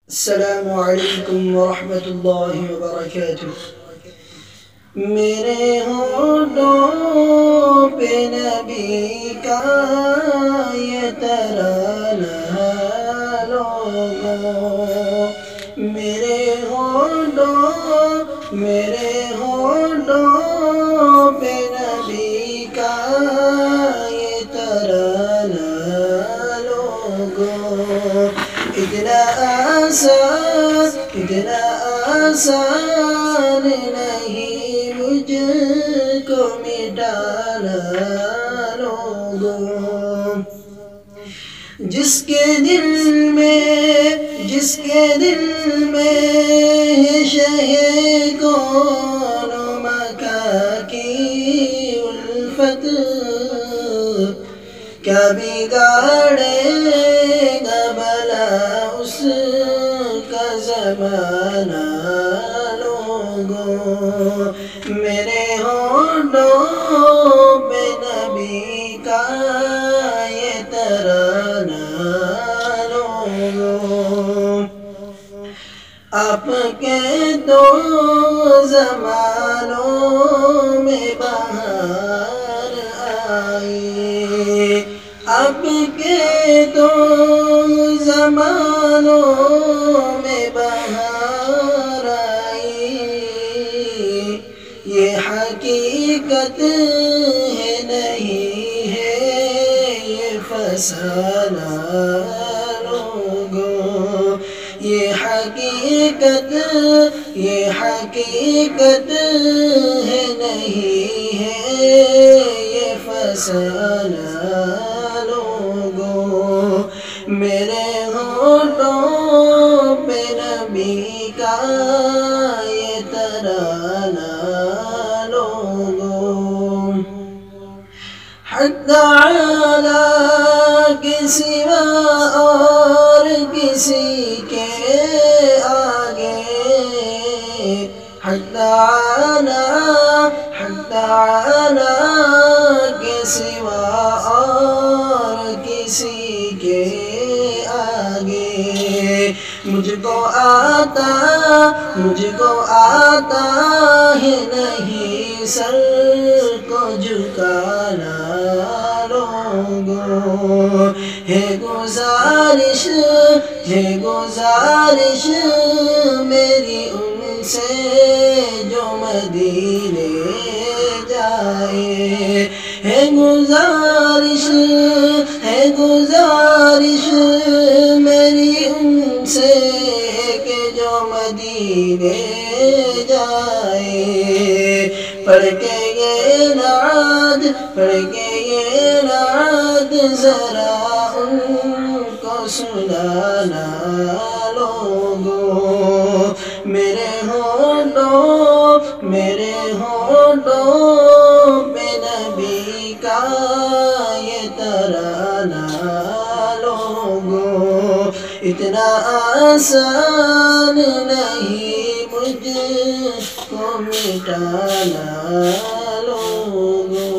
السلام علیکم ورحمۃ اللہ وبرکاتہ۔ میرے ہونٹوں پہ نبی کا یہ ترانہ لوگو، میرے ہونٹوں پہ نبی کا یہ ترانہ لوگو، اتنا آسان نہیں مجھ کو مٹانا لوگوں، جس کے دل میں ہے شہ کون و مکاں کی الفت، کیا بگاڑے گا بھلا اس کا زمانہ لوگوں، میرے ہونٹوں پہ نبی کا یہ ترانہ لوگوں، آپ کے دو زمانوں میں بہار آئی، آپ کے دو زمانوں میں بہار آئی، یہ حقیقت ہے نہیں ہے یہ فسانہ لوگوں، یہ حقیقت ہے نہیں ہے یہ فسانہ لوگوں، میرے ہونٹوں پہ نبی کا یہ ترانہ لوگوں، حق تعالیٰ کے سوا اور کسی کے آگے، حق تعالیٰ کے سوا اور کسی کے آگے، مجھ کو آتا ہے نہیں سر کو جھکانا لوگوں، ہے گزارش میری ان سے جو مدینے جائے، ہے گزارش میری ان سے کہ جو مدینے جائے، پڑھ کے یہ نعت ذرا ان کو سنانا لوگوں، میرے ہونٹوں پہ نبی کا یہ ترانہ لوگوں، اتنا آسان نہیں مجھ کو مٹانا لوگوں۔